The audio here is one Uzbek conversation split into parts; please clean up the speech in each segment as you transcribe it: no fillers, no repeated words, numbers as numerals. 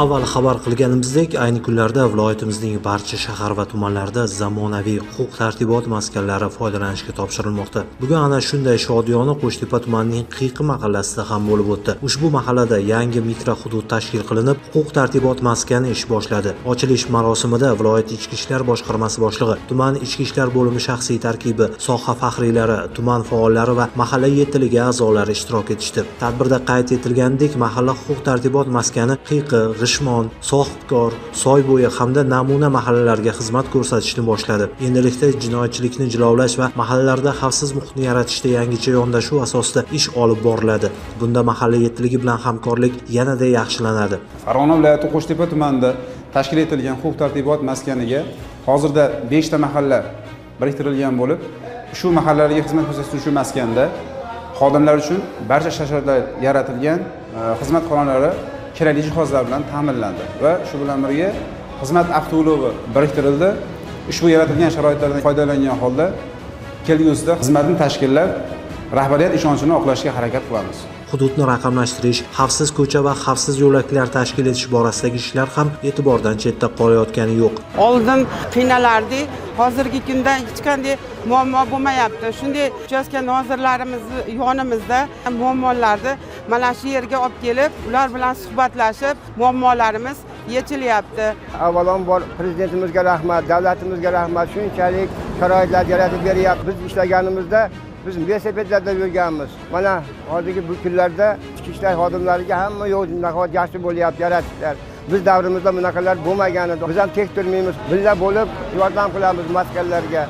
Avval xabar qilganimizdek, ayni kunlarda viloyatimizning barcha shahar va tumanlarida zamonaviy huquq-tartibot maskanlari foydalanishga topshirilmoqda. Bugun ana shunday shodiyona Qo'shtepa tumanining Qiyiqi mahallasida ham bo'lib o'tdi. Ushbu mahallada yangi mikrohudud tashkil qilinib, huquq-tartibot maskani ish boshladi. Ochilish marosimida viloyat Ichki ishlar boshqarmasi boshlig'i, tuman ichki ishlar bo'limi shaxsiy tarkibi, soha faxriylari, tuman faollari va mahalla yetiligi a'zolari ishtirok etishdi. Tadbirda qayd etilganidek, mahalla huquq-tartibot maskani Qiyiqi, G'ishmon, Sohibkor, Soybo'yi hamda namuna mahallalarga xizmat ko'rsatishni boshladi. Endilikda jinoyatchilikni jilovlash va mahallalarda xavfsiz muhitni yaratishda yangicha yondashuv asosida ish olib boriladi. Bunda mahalla yetiligi bilan hamkorlik yanada yaxshilanadi. Farg'ona viloyati Qo'shtepa tumanida tashkil etilgan huquq-tartibot maskaniga hozirda 5 ta mahalla biriktirilgan bo'lib, shu mahallalarga xizmat ko'rsatuvchi maskanda xodimlar uchun barcha sharoitlar yaratilgan, xizmat xonalari kerakli jihozlar bilan ta'minlandi va shu bilan birga xizmat avtoulovi biriktirildi. Ushbu yaratilgan sharoitlardan foydalangan holda kelgusida xizmatni tashkillab, rahbariyat ishonchini oqlashga harakat qilamiz. Hududni raqamlashtirish, xavfsiz ko'cha va xavfsiz yo'laklar tashkil etish borasidagi ishlar ham e'tibordan chetda qolayotgani yo'q. Oldin qiynalardik, hozirgi kunda hech qanday muammo bo'lmayapti. Shunday uchastka nozirlarimiz yonimizda muammolarni mana shu yerga olib kelib, ular bilan suhbatlashib, muammolarimiz yechilyapti. Avvalambor prezidentimizga rahmat, davlatimizga rahmat. Shunchalik sharoitlar yaratib beryapti. Biz ishlaganimizda biz velosipedlarda yurganmiz. Mana hozirgi bu kunlarda ichki ishlar xodimlariga hamma yo'l nahot yaxshi bo'lyapti, yaratishlar. Biz davrimizda bunaqalar bo'lmagan edi. Biz ham tek turmaymiz. Birga bo'lib yordam qilamiz maskanlarga.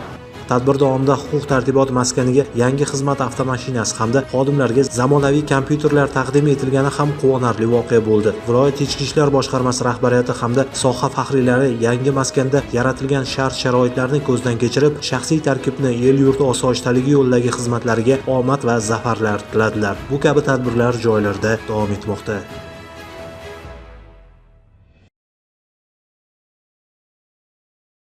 Tadbir davomida huquq-tartibot maskaniga yangi xizmat avtomashinasi hamda xodimlarga zamonaviy kompyuterlar taqdim etilgani ham quvonarli voqea bo'ldi. Viloyat Ichki ishlar boshqarmasi rahbariyati hamda soha faxriylari yangi maskanda yaratilgan shart-sharoitlarni ko'zdan kechirib, shaxsiy tarkibni el-yurt osoyishtaligi yo'lidagi xizmatlariga omad va zafarlar tiladilar. Bu kabi tadbirlar joylarda davom etmoqda.